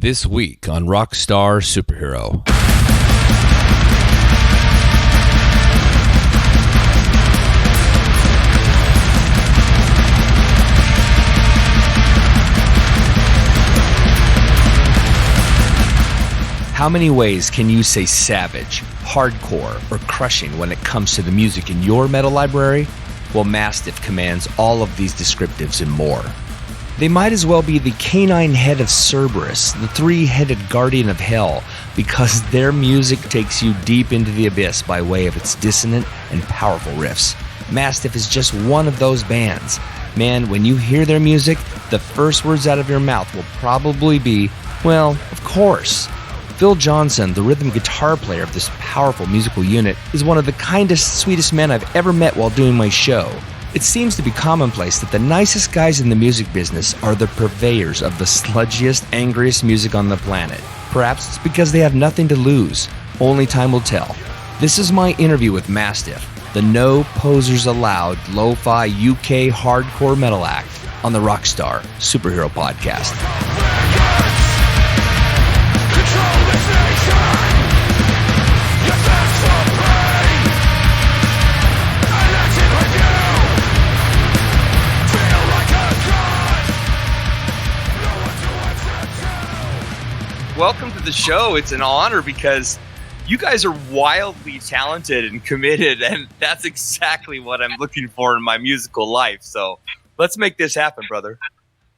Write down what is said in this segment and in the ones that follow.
This week on Rockstar Superhero. How many ways can you say savage, hardcore, or crushing when it comes to the music in your metal library? Well, Mastiff commands all of these descriptives and more. They might as well be the canine head of Cerberus, the three-headed guardian of hell, because their music takes you deep into the abyss by way of its dissonant and powerful riffs. Mastiff is just one of those bands. Man, when you hear their music, the first words out of your mouth will probably be, well, of course. Phil Johnson, the rhythm guitar player of this powerful musical unit, is one of the kindest, sweetest men I've ever met while doing my show. It seems to be commonplace that the nicest guys in the music business are the purveyors of the sludgiest, angriest music on the planet. Perhaps it's because they have nothing to lose. Only time will tell. This is my interview with Mastiff, the no posers allowed lo-fi UK hardcore metal act on the Rockstar Superhero Podcast. Welcome to the show. It's an honor because you guys are wildly talented and committed, and that's exactly what I'm looking for in my musical life. So let's make this happen, brother.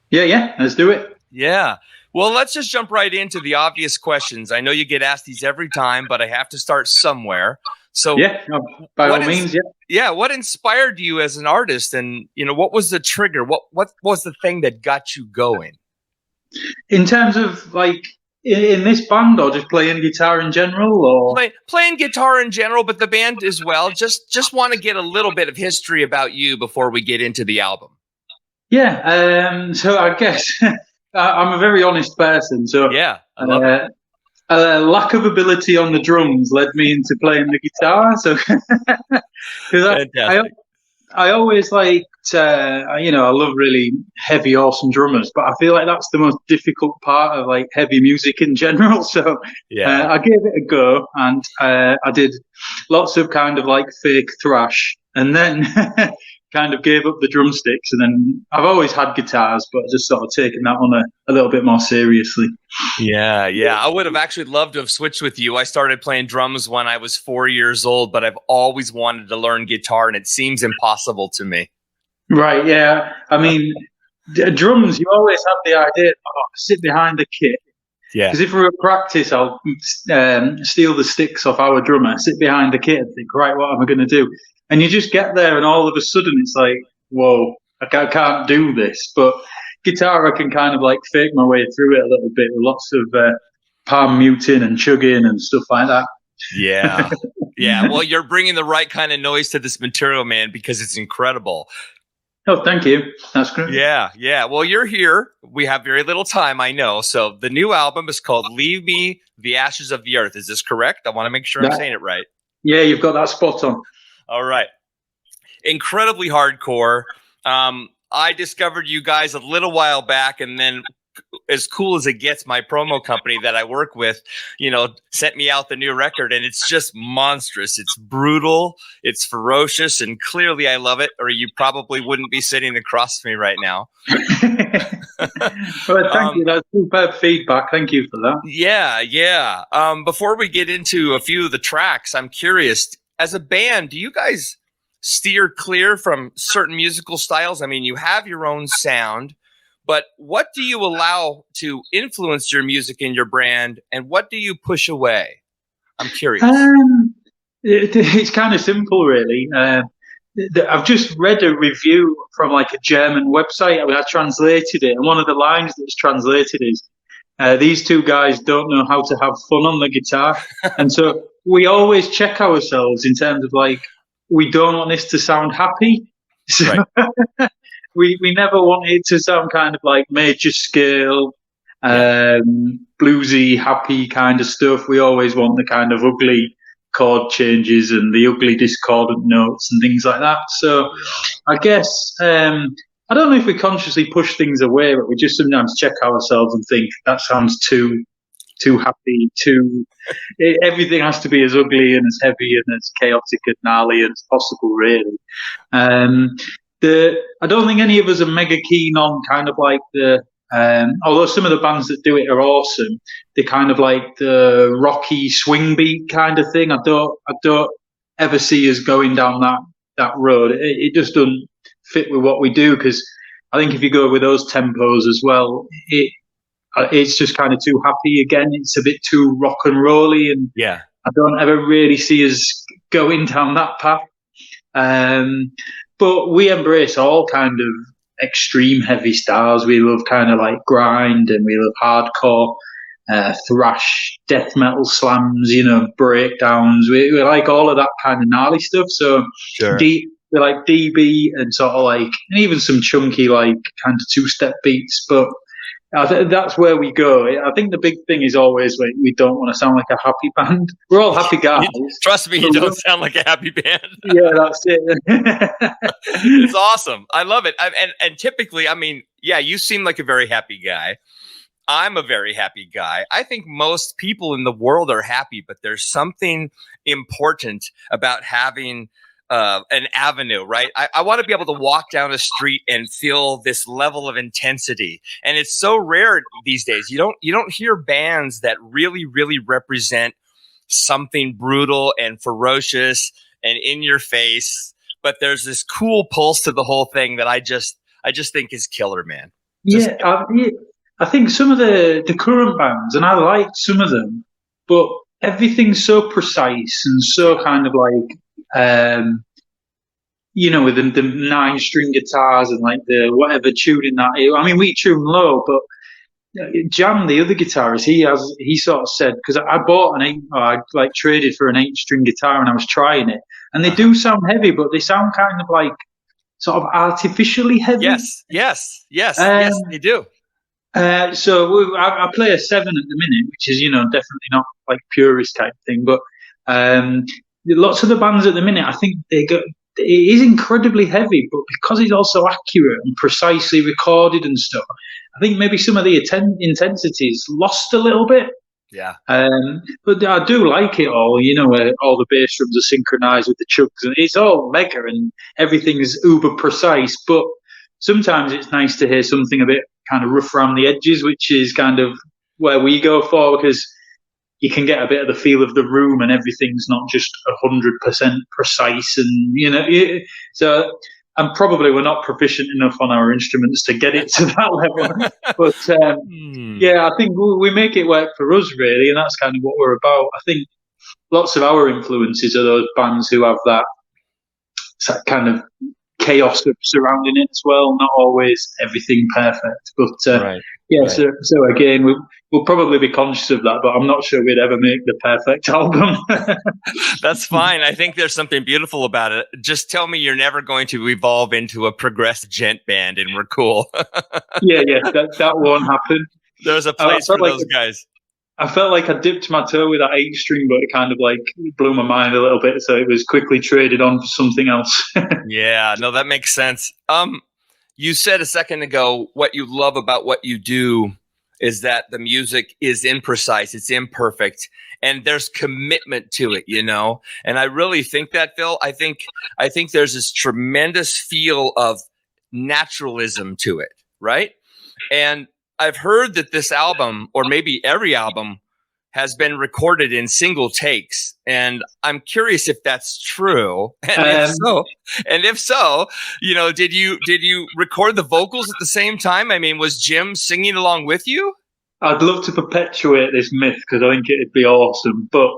Yeah, let's do it. Yeah. Well, let's just jump right into the obvious questions. I know you get asked these every time, but I have to start somewhere. So by all means. Yeah, what inspired you as an artist, and what was the trigger? What was the thing that got you going? In terms of in this band, or just playing guitar in general, or playing guitar in general, but the band as well. Just want to get a little bit of history about you before we get into the album. Yeah. So I guess I'm a very honest person. So yeah, I love it. Lack of ability on the drums led me into playing the guitar. So because I always liked, I love really heavy, awesome drummers, but I feel like that's the most difficult part of heavy music in general. So I gave it a go, and I did lots of kind of fake thrash, and then kind of gave up the drumsticks. And then I've always had guitars, but just sort of taken that one a little bit more seriously. Yeah. I would have actually loved to have switched with you. I started playing drums when I was 4 years old, but I've always wanted to learn guitar, and it seems impossible to me. Right, yeah. I mean, drums, you always have the idea, sit behind the kit. Yeah. Because if we're at practice, I'll steal the sticks off our drummer, sit behind the kit and think, right, what am I going to do? And you just get there, and all of a sudden it's like, whoa, I can't do this. But guitar, I can kind of fake my way through it a little bit with lots of palm muting and chugging and stuff like that. Yeah. Well, you're bringing the right kind of noise to this material, man, because it's incredible. Oh, thank you. That's great. Yeah. Well, you're here. We have very little time, I know. So the new album is called Leave Me the Ashes of the Earth. Is this correct? I want to make sure I'm saying it right. Yeah, you've got that spot on. All right. Incredibly hardcore. I discovered you guys a little while back, and then as cool as it gets, my promo company that I work with, sent me out the new record, and it's just monstrous. It's brutal. It's ferocious, and clearly I love it, or you probably wouldn't be sitting across from me right now. Well, thank you. That's superb feedback. Thank you for that. Yeah. Before we get into a few of the tracks, I'm curious, as a band, do you guys steer clear from certain musical styles? I mean, you have your own sound, but what do you allow to influence your music and your brand, and what do you push away? I'm curious. It's kind of simple, really. I've just read a review from a German website. I translated it, and one of the lines that's translated is, these two guys don't know how to have fun on the guitar. And so we always check ourselves in terms of we don't want this to sound happy. So right. we never want it to sound kind of major scale, bluesy, happy kind of stuff. We always want the kind of ugly chord changes and the ugly discordant notes and things like that. So I guess I don't know if we consciously push things away, but we just sometimes check ourselves and think that sounds too happy, everything has to be as ugly and as heavy and as chaotic and gnarly as possible, really. I don't think any of us are mega keen on kind of like although some of the bands that do it are awesome, they kind of like the rocky swing beat kind of thing. I don't ever see us going down that road. It just doesn't fit with what we do, because I think if you go with those tempos as well, it's just kind of too happy again. It's a bit too rock and rolly, and I don't ever really see us going down that path. But we embrace all kind of extreme heavy styles. We love kind of like grind, and we love hardcore, thrash, death metal slams, breakdowns. We like all of that kind of gnarly stuff. So we like DB and sort of like, and even some chunky like kind of two-step beats. But that's where we go. I think the big thing is always we don't want to sound like a happy band. We're all happy guys. Trust me, you don't sound like a happy band. Yeah, that's it. It's awesome. I love it. And typically, I mean, yeah, you seem like a very happy guy. I'm a very happy guy. I think most people in the world are happy, but there's something important about having an avenue, right? I want to be able to walk down a street and feel this level of intensity, and it's so rare these days. You don't hear bands that really, really represent something brutal and ferocious and in your face, but there's this cool pulse to the whole thing that I just think is killer, man. I think some of the current bands, and I liked some of them, but everything's so precise and so kind of like, with the 9-string guitars and like the whatever tuning that. I mean, we tune low, but Jam, the other guitarist, he sort of said, because I bought I traded for an 8-string guitar and I was trying it, and they do sound heavy, but they sound kind of like sort of artificially heavy. Yes, they do. So I play a 7 at the minute, which is, definitely not like purist type thing, but lots of the bands at the minute, I think it is incredibly heavy, but because it's also accurate and precisely recorded and stuff, I think maybe some of the intensity is lost a little bit. Yeah. But I do like it all, where all the bass drums are synchronized with the chugs, and it's all mega and everything's uber precise, but sometimes it's nice to hear something a bit kind of rough around the edges, which is kind of where we go for, because you can get a bit of the feel of the room and everything's not just 100% precise. And, so and probably we're not proficient enough on our instruments to get it to that level. But yeah, I think we make it work for us, really. And that's kind of what we're about. I think lots of our influences are those bands who have that kind of chaos surrounding it as well. Not always everything perfect, but right. So again, we'll probably be conscious of that, but I'm not sure we'd ever make the perfect album. That's fine. I think there's something beautiful about it. Just tell me you're never going to evolve into a progressive gent band, and we're cool. yeah, that won't happen. There's a place for those guys. I felt like I dipped my toe with that 8-string, but it kind of like blew my mind a little bit, so it was quickly traded on for something else. Yeah, no, that makes sense. You said a second ago what you love about what you do is that the music is imprecise, it's imperfect, and there's commitment to it, And I really think that, Phil. I think there's this tremendous feel of naturalism to it, right? And I've heard that this album, or maybe every album, has been recorded in single takes, and I'm curious if that's true. And if so, did you record the vocals at the same time? I mean, was Jim singing along with you? I'd love to perpetuate this myth because I think it'd be awesome. But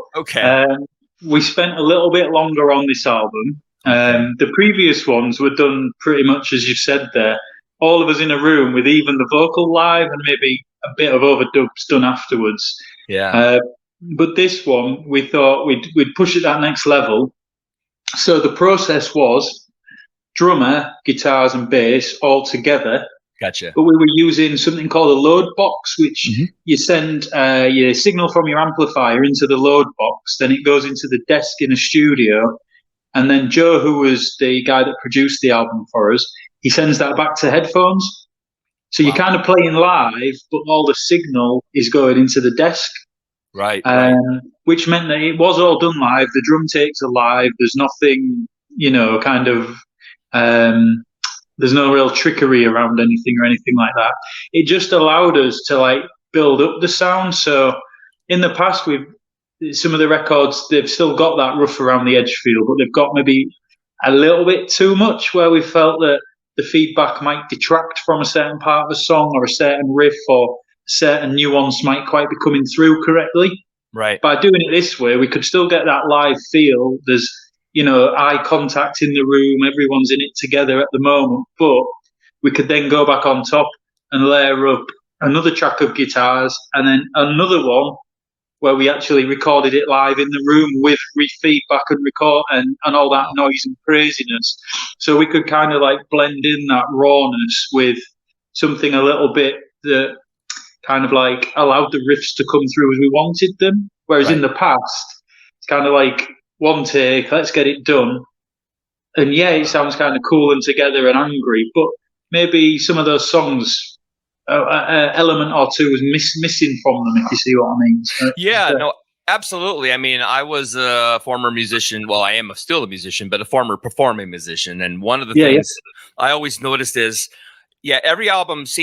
we spent a little bit longer on this album. The previous ones were done pretty much as you said there. All of us in a room with even the vocal live and maybe a bit of overdubs done afterwards. Yeah. But this one, we thought we'd push it that next level. So the process was drummer, guitars and bass all together. Gotcha. But we were using something called a load box, which you send your signal from your amplifier into the load box. Then it goes into the desk in a studio. And then Joe, who was the guy that produced the album for us, he sends that back to headphones. So you're kind of playing live, but all the signal is going into the desk. Right. Which meant that it was all done live. The drum takes are live. There's nothing, there's no real trickery around anything or anything like that. It just allowed us to like build up the sound. So in the past, some of the records, they've still got that rough around the edge feel, but they've got maybe a little bit too much where we felt that the feedback might detract from a certain part of a song or a certain riff or a certain nuance might quite be coming through correctly. Right. By doing it this way, we could still get that live feel. There's, eye contact in the room. Everyone's in it together at the moment. But we could then go back on top and layer up another track of guitars and then another one where we actually recorded it live in the room with feedback and record and all that noise and craziness. So we could kind of like blend in that rawness with something a little bit that kind of like allowed the riffs to come through as we wanted them. Whereas in the past, it's kind of like one take, let's get it done. And yeah, it sounds kind of cool and together and angry, but maybe some of those songs, element or two was missing from them, if you see what I mean. So, no, absolutely. I mean, I was a former musician. Well, I am still a musician, but a former performing musician. And one of the things I always noticed is, every artist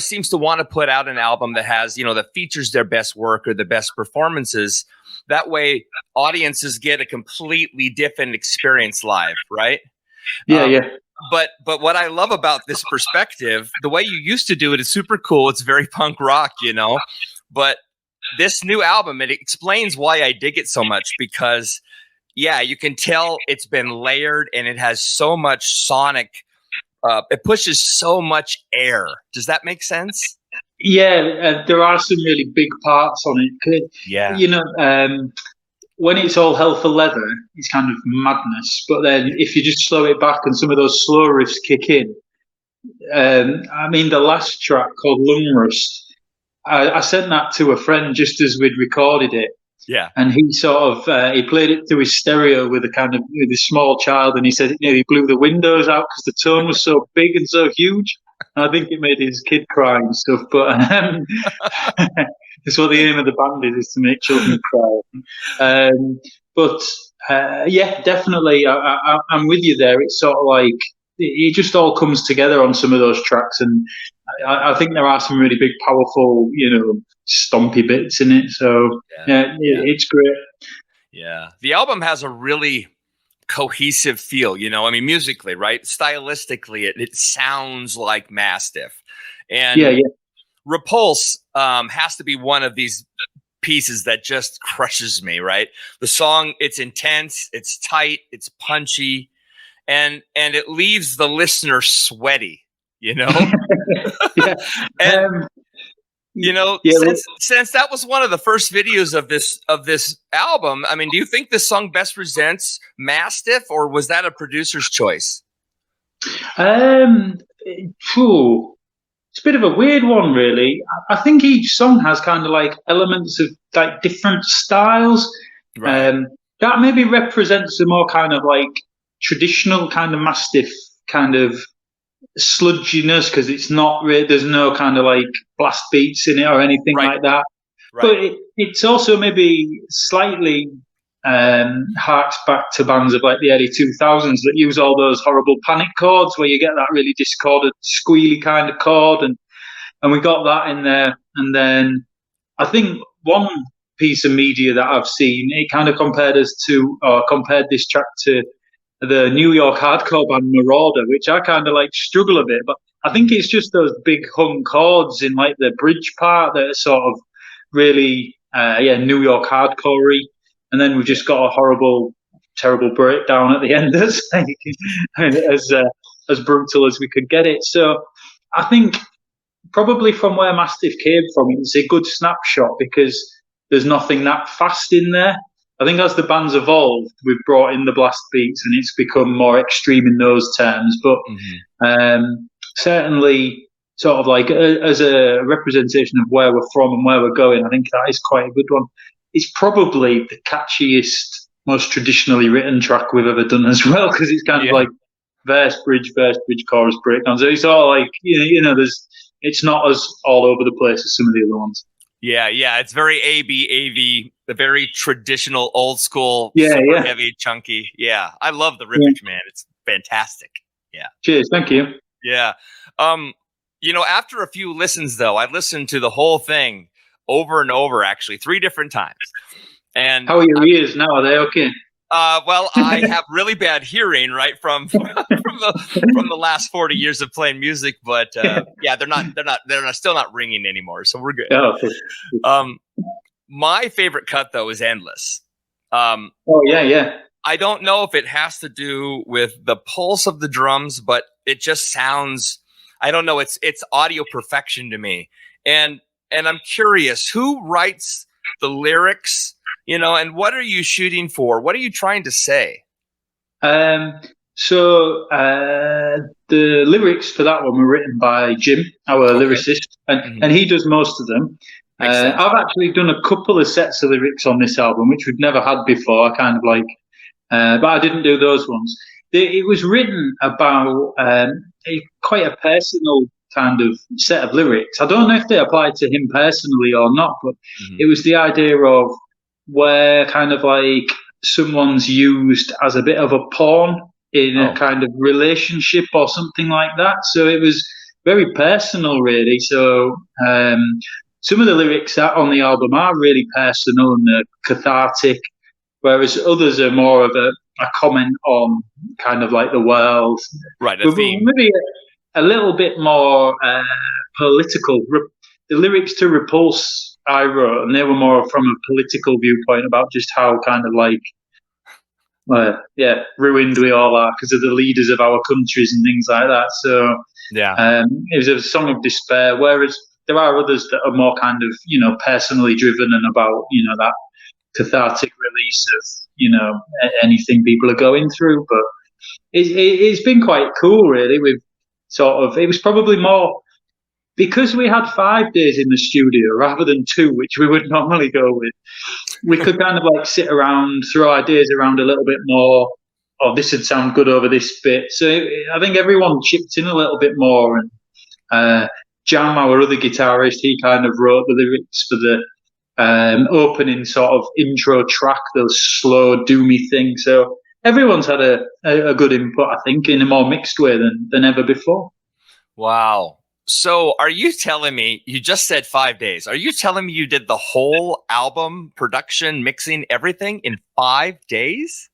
seems to want to put out an album that has, that features their best work or the best performances. That way, audiences get a completely different experience live, right? But what I love about this perspective, the way you used to do it is super cool. It's very punk rock, But this new album, it explains why I dig it so much because, you can tell it's been layered and it has so much sonic. It pushes so much air. Does that make sense? Yeah, there are some really big parts on it. Yeah. When it's all hell for leather, it's kind of madness. But then if you just slow it back and some of those slow riffs kick in, the last track called Lung Rust, I sent that to a friend just as we'd recorded it. Yeah. And he sort of, he played it through his stereo with a small child, and he said it nearly blew the windows out because the tone was so big and so huge. And I think it made his kid cry and stuff, but that's what the aim of the band is to make children cry. Definitely, I'm with you there. It's sort of like, it just all comes together on some of those tracks, and I think there are some really big, powerful, stompy bits in it. So it's great. Yeah, the album has a really cohesive feel, musically, right? Stylistically, it sounds like Mastiff, and Repulse has to be one of these pieces that just crushes me, right? The song, it's intense, it's tight, it's punchy, and it leaves the listener sweaty, Since that was one of the first videos of this album, I mean, do you think this song best presents Mastiff, or was that a producer's choice? It's a bit of a weird one, really. I think each song has kind of like elements of like different styles. Right. That maybe represents a more kind of like traditional kind of Mastiff kind of sludginess, because it's not really, there's no kind of like blast beats in it or anything like that. Right. But it's also maybe slightly harks back to bands of like the early 2000s that use all those horrible panic chords where you get that really discordant, squealy kind of chord, and we got that in there. And then I think one piece of media that I've seen, it kind of compared this track to the New York hardcore band Marauder, which I kind of like struggle a bit, but I think it's just those big hung chords in like the bridge part that are sort of really New York hardcore-y. And then we've just got a horrible, terrible breakdown at the end that's like, as brutal as we could get it. So I think probably from where Mastiff came from, it's a good snapshot because there's nothing that fast in there. I think as the band's evolved, we've brought in the blast beats and it's become more extreme in those terms. But certainly sort of like as a representation of where we're from and where we're going, I think that is quite a good one. It's probably the catchiest, most traditionally written track we've ever done as well, because it's kind of like verse, bridge, chorus, breakdown. So it's all like, it's not as all over the place as some of the other ones. Yeah, it's very AV, the very traditional, old school, heavy, chunky. Yeah, I love the riffage, man. It's fantastic. Yeah. Cheers, thank you. Yeah. After a few listens, though, I listened to the whole thing over and over, actually, 3 different times. And how are your ears now? Are they okay? Well, I have really bad hearing, right, from the last 40 years of playing music, but they're still not ringing anymore, so we're good. Oh, okay. My favorite cut though is Endless. Yeah. I don't know if it has to do with the pulse of the drums, but it just sounds, I don't know, it's audio perfection to me. And I'm curious, who writes the lyrics? And what are you shooting for? What are you trying to say? So the lyrics for that one were written by Jim, our lyricist, and he does most of them. I've actually done a couple of sets of lyrics on this album, which we've never had before. I kind of like, but I didn't do those ones. It was written about quite a personal kind of set of lyrics. I don't know if they applied to him personally or not, but it was the idea of where kind of like someone's used as a bit of a pawn in a kind of relationship or something like that. So it was very personal, really. So some of the lyrics on the album are really personal and cathartic, whereas others are more of a comment on kind of like the world. Right. Maybe a little bit more political. The lyrics to Repulse I wrote, and they were more from a political viewpoint about just how kind of like, ruined we all are because of the leaders of our countries and things like that. So it was a song of despair, whereas there are others that are more kind of, personally driven and about, that cathartic release of, anything people are going through. But it's been quite cool, really. We've it was probably more, because we had 5 days in the studio rather than 2, which we would normally go with, we could kind of like sit around, throw ideas around a little bit more. Oh, this would sound good over this bit. So I think everyone chipped in a little bit more. And Jam, our other guitarist, he kind of wrote the lyrics for the opening sort of intro track, the slow, doomy thing. So everyone's had a good input, I think, in a more mixed way than ever before. Wow. So are you telling me, you just said 5 days, are you telling me you did the whole album, production, mixing, everything in 5 days?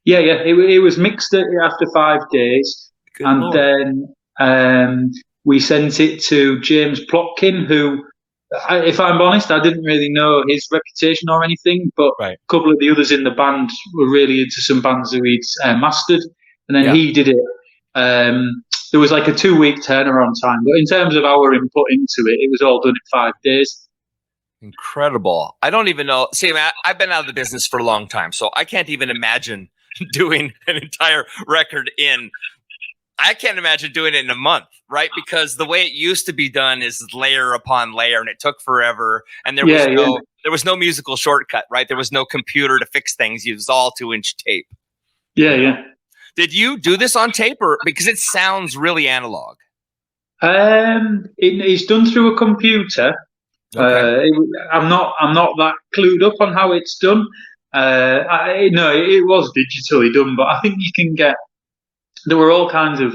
Yeah. It was mixed after 5 days. Good Lord. Then we sent it to James Plotkin, who, if I'm honest, I didn't really know his reputation or anything, but a couple of the others in the band were really into some bands that we'd mastered. And then he did it. There was like a 2-week turnaround time, but in terms of our input into it, it was all done in 5 days. Incredible. I don't even know. See, I've been out of the business for a long time, so I can't even imagine doing an entire record I can't imagine doing it in a month, right? Because the way it used to be done is layer upon layer, and it took forever. And there was no musical shortcut, right? There was no computer to fix things. It was all 2-inch tape. Yeah. Did you do this on tape, or because it sounds really analog? It's done through a computer. Okay. I'm not that clued up on how it's done. It was digitally done, but I think you can get. There were all kinds of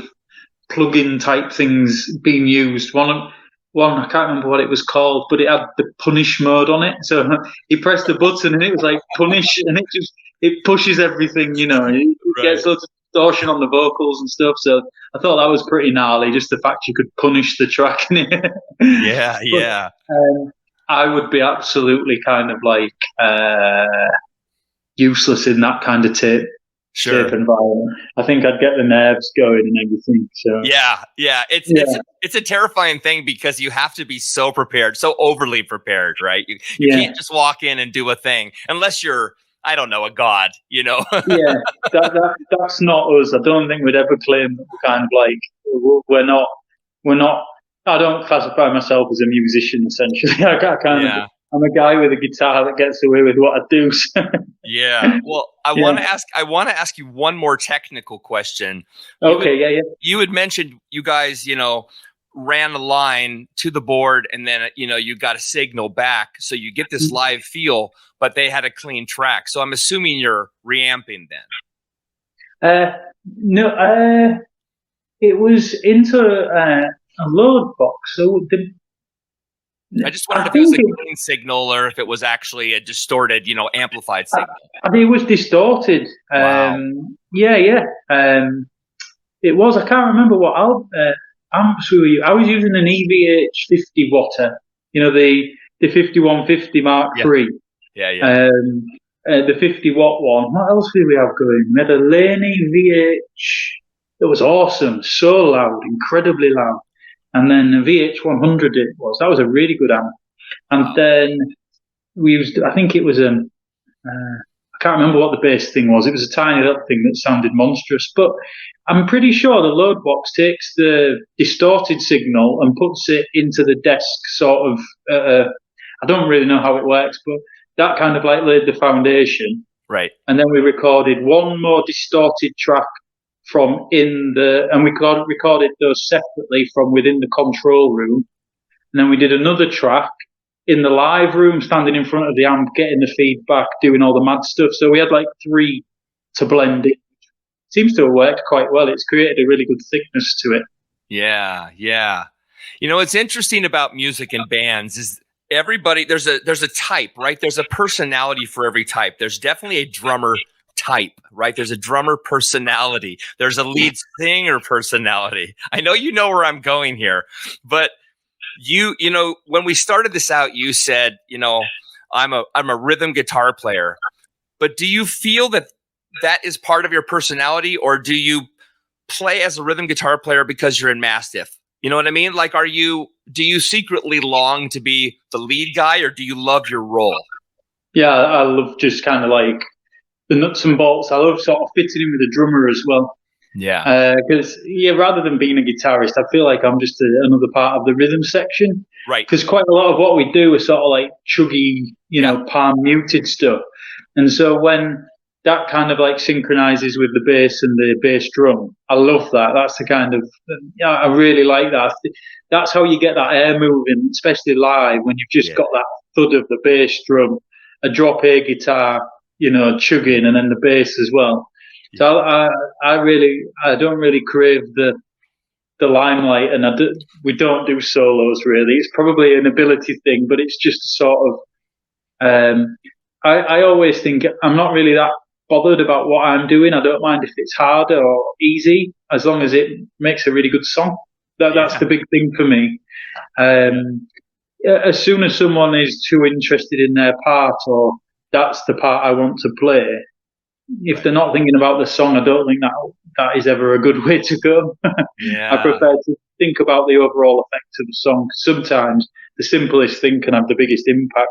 plug-in type things being used. One I can't remember what it was called, but it had the punish mode on it. So you press the button and it was like punish, and it pushes everything. It gets loads of distortion on the vocals and stuff. So I thought that was pretty gnarly, just the fact you could punish the track. Yeah. I would be absolutely kind of like useless in that kind of tape environment. I think I'd get the nerves going and everything. So yeah. It's a terrifying thing because you have to be so prepared, so overly prepared, right? You can't just walk in and do a thing unless you're, I don't know, a god, Yeah, that's not us. I don't think we'd ever claim that we're kind of like, we're not. I don't classify myself as a musician, essentially. I'm a guy with a guitar that gets away with what I do. Yeah. Well, I want to ask you one more technical question. You had mentioned you guys, ran a line to the board and then, you got a signal back. So you get this live feel, but they had a clean track. So I'm assuming you're reamping then. No, it was into a load box. So I just wondered if it was a clean signal or if it was actually a distorted, amplified signal. I think it was distorted. Wow. Yeah. It was. I can't remember what amps we were using. I was using an EVH 50 watter. The 5150 Mark III. Yeah. The 50 watt one. What else did we have going? We had a Laney VH. It was awesome. So loud, incredibly loud. And then a VH 100 it was. That was a really good amp. And then we used, I think it was I can't remember what the bass thing was. It was a tiny little thing that sounded monstrous. But I'm pretty sure the load box takes the distorted signal and puts it into the desk sort of, I don't really know how it works, but that kind of like laid the foundation. Right. And then we recorded one more distorted track and we recorded those separately from within the control room. And then we did another track in the live room, standing in front of the amp, getting the feedback, doing all the mad stuff. So we had like 3 to blend in. Seems to have worked quite well. It's created a really good thickness to it. Yeah. What's interesting about music and bands is everybody, there's a type, right? There's a personality for every type. There's definitely a drummer type, right? There's a drummer personality. There's a lead singer personality. I know you know where I'm going here, but when we started this out, you said, I'm a rhythm guitar player, but do you feel that is part of your personality, or do you play as a rhythm guitar player because you're in Mastiff? You know what I mean? Like, do you secretly long to be the lead guy, or do you love your role? Yeah, I love just kind of like the nuts and bolts. I love sort of fitting in with the drummer as well. Yeah. Because rather than being a guitarist, I feel like I'm just another part of the rhythm section. Right. Because quite a lot of what we do is sort of like chuggy, palm muted stuff. And so when that kind of like synchronizes with the bass and the bass drum, I love that. That's the kind of, I really like that. That's how you get that air moving, especially live, when you've just got that thud of the bass drum, a drop A guitar, chugging, and then the bass as well. So I don't really crave the limelight, and we don't do solos really. It's probably an ability thing, but it's just sort of. I always think I'm not really that bothered about what I'm doing. I don't mind if it's hard or easy, as long as it makes a really good song. That's the big thing for me. As soon as someone is too interested in their part, or that's the part I want to play, if they're not thinking about the song, I don't think that is ever a good way to go. Yeah. I prefer to think about the overall effect of the song. Sometimes the simplest thing can have the biggest impact,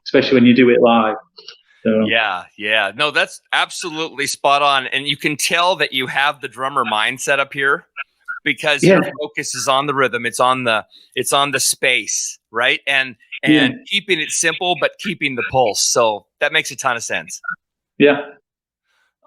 especially when you do it live. So. Yeah. No, that's absolutely spot on. And you can tell that you have the drummer mindset up here, because your focus is on the rhythm. It's on the space, right? And keeping it simple, but keeping the pulse. So that makes a ton of sense. Yeah.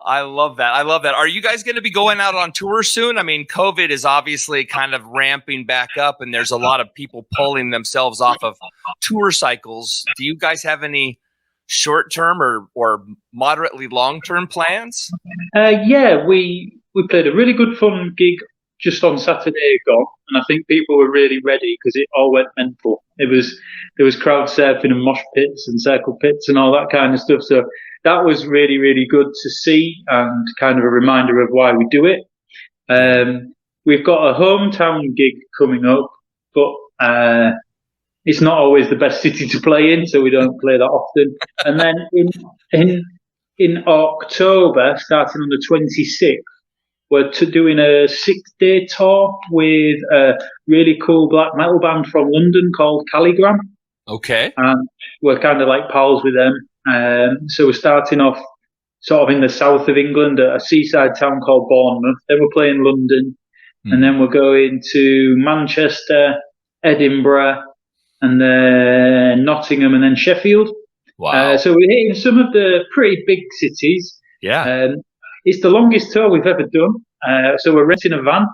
I love that. Are you guys going to be going out on tour soon? I mean, COVID is obviously kind of ramping back up, and there's a lot of people pulling themselves off of tour cycles. Do you guys have any short-term or moderately long-term plans? We played a really good fun gig just on Saturday ago, and I think people were really ready because it all went mental. There was crowd surfing and mosh pits and circle pits and all that kind of stuff. So that was really, really good to see, and kind of a reminder of why we do it. We've got a hometown gig coming up, but it's not always the best city to play in, so we don't play that often. And then in October, starting on the 26th, we're doing a 6-day tour with a really cool black metal band from London called Calligram. Okay. And we're kind of like pals with them. So we're starting off sort of in the south of England at a seaside town called Bournemouth. Then we're playing London. And then we're going to Manchester, Edinburgh, and then Nottingham, and then Sheffield. Wow. So we're hitting some of the pretty big cities. Yeah. It's the longest tour we've ever done. So we're renting a van.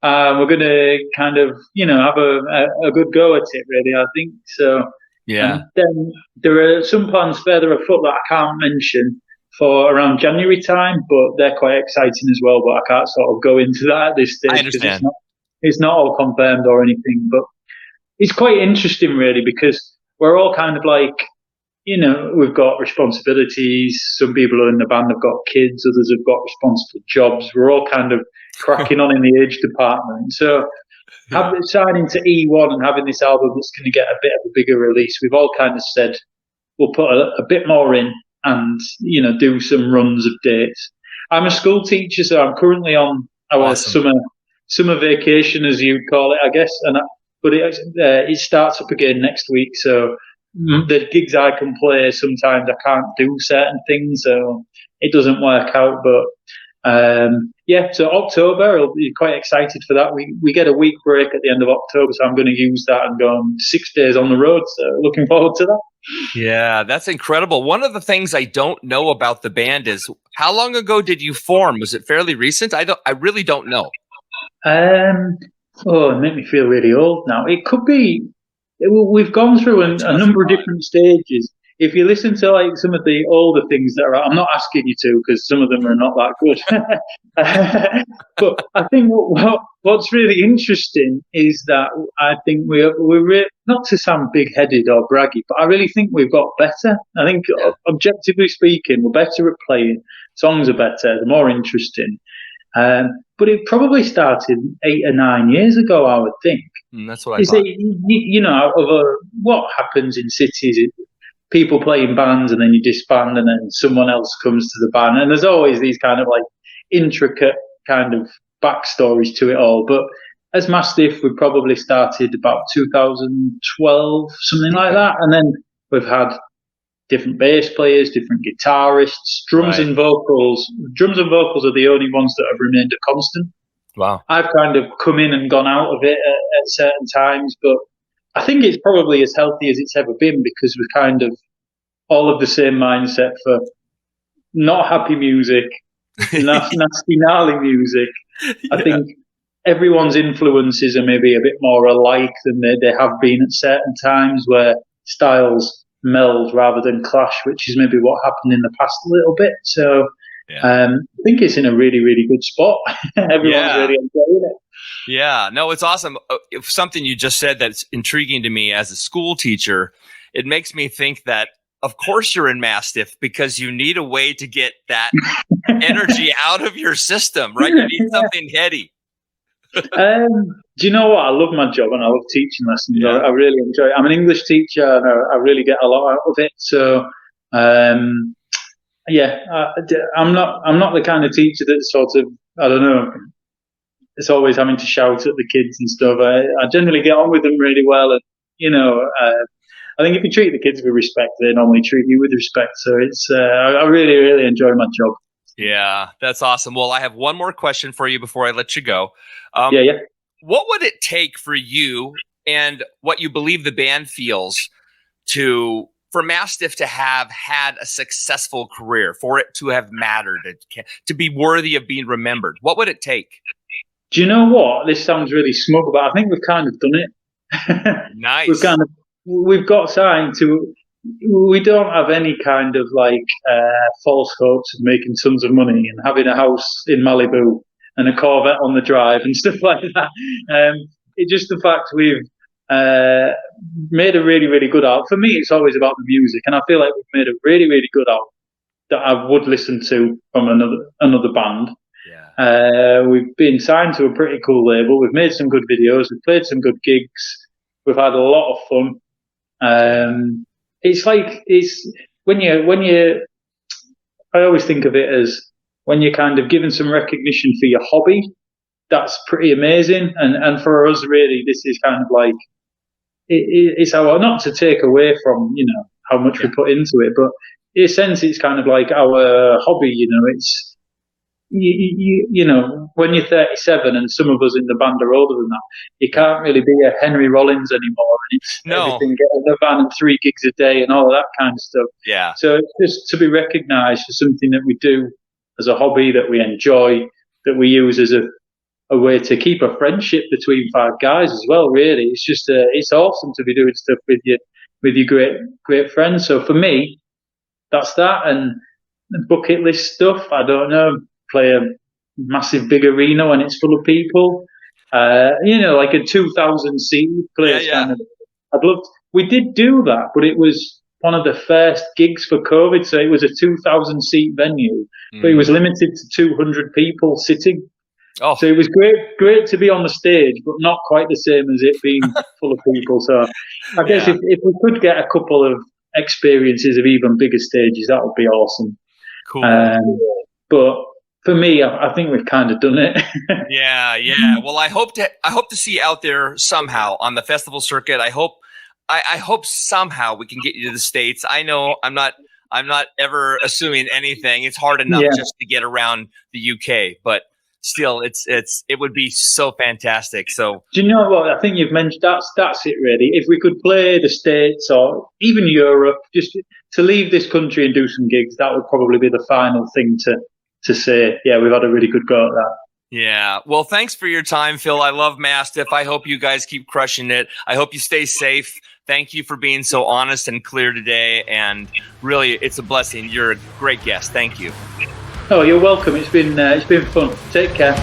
We're going to kind of, have a good go at it, really, I think. So, yeah. And then there are some plans further afoot that I can't mention for around January time, but they're quite exciting as well. But I can't sort of go into that at this stage. I understand. It's not all confirmed or anything, but it's quite interesting, really, because we're all kind of like, we've got responsibilities. Some people in the band have got kids, others have got responsible jobs. We're all kind of cracking on in the age department. So signing to E1 and having this album that's going to get a bit of a bigger release, we've all kind of said we'll put a bit more in and, do some runs of dates. I'm a school teacher, so I'm currently on our summer vacation, as you'd call it, I guess. But it starts up again next week, so the gigs I can play, sometimes I can't do certain things, so it doesn't work out. But so October, I'll be quite excited for that. We get a week break at the end of October, so I'm going to use that and go on 6 days on the road. So looking forward to that. Yeah, that's incredible. One of the things I don't know about the band is how long ago did you form? Was it fairly recent? I really don't know. It made me feel really old now. It could be. We've gone through a number of different stages. If you listen to like some of the older things that are, I'm not asking you to because some of them are not that good. But I think what's really interesting is that I think we're not to sound big-headed or braggy, but I really think we've got better. I think objectively speaking, we're better at playing. Songs are better, they're more interesting. But it probably started 8 or 9 years ago, I would think. That's what I thought. What happens in cities, people play in bands and then you disband and then someone else comes to the band. And there's always these kind of like intricate kind of backstories to it all. But as Mastiff, we probably started about 2012, something like that. And then we've had different bass players, different guitarists, drums and vocals. Drums and vocals are the only ones that have remained a constant. Wow. I've kind of come in and gone out of it at certain times, but I think it's probably as healthy as it's ever been because we're kind of all of the same mindset for not happy music, nasty, gnarly music. I think everyone's influences are maybe a bit more alike than they have been at certain times where styles meld rather than clash, which is maybe what happened in the past a little bit. So I think it's in a really, really good spot. Everyone's really enjoying it. Yeah, no, it's awesome. Something you just said that's intriguing to me as a school teacher, it makes me think that, of course, you're in Mastiff because you need a way to get that energy out of your system, right? You need something heady. Do you know what? I love my job and I love teaching lessons. Yeah. I really enjoy it. I'm an English teacher and I really get a lot out of it. So, I'm not the kind of teacher that sort of, I don't know, it's always having to shout at the kids and stuff. I generally get on with them really well. And, I think if you treat the kids with respect, they normally treat you with respect. So it's, I really, really enjoy my job. Yeah, that's awesome. Well, I have one more question for you before I let you go. What would it take for you and what you believe the band feels for Mastiff to have had a successful career, for it to have mattered, to be worthy of being remembered? What would it take? Do you know what? This sounds really smug, but I think we've kind of done it. Nice. We've got signed to. We don't have any kind of like false hopes of making tons of money and having a house in Malibu and a Corvette on the drive and stuff like that. It's just the fact we've made a really, really good album. For me, it's always about the music, and I feel like we've made a really, really good album that I would listen to from another band. Yeah. We've been signed to a pretty cool label. We've made some good videos. We've played some good gigs. We've had a lot of fun. It's when you. I always think of it as when you're kind of given some recognition for your hobby. That's pretty amazing, and for us, really, this is kind of like it's our, not to take away from how much we put into it, but in a sense, it's kind of like our hobby. you know, when you're 37 and some of us in the band are older than that, you can't really be a Henry Rollins anymore. And it's everything, get in the van and 3 gigs a day and all of that kind of stuff. Yeah. So just to be recognised for something that we do as a hobby, that we enjoy, that we use as a way to keep a friendship between 5 guys as well. Really, it's just it's awesome to be doing stuff with your great friends. So for me, that's that. And the bucket list stuff, I don't know. Play a massive big arena when it's full of people. You know, like a 2,000 seat place. Yeah. Kind of. We did do that, but it was one of the first gigs for COVID. So it was a 2,000 seat venue, but it was limited to 200 people sitting. Oh. So it was great to be on the stage, but not quite the same as it being full of people. So I guess if we could get a couple of experiences of even bigger stages, that would be awesome. Cool. But for me, I think we've kind of done it. Yeah. Well, I hope to see you out there somehow on the festival circuit. I hope somehow we can get you to the States. I know I'm not ever assuming anything. It's hard enough just to get around the UK, but still, it would be so fantastic. So, do you know what? I think you've mentioned that's it really. If we could play the States or even Europe, just to leave this country and do some gigs, that would probably be the final thing to say. Yeah, we've had a really good go at that. Yeah. Well, thanks for your time, Phil. I love Mastiff. I hope you guys keep crushing it. I hope you stay safe. Thank you for being so honest and clear today. And really, it's a blessing. You're a great guest. Thank you. Oh, you're welcome. It's been fun. Take care.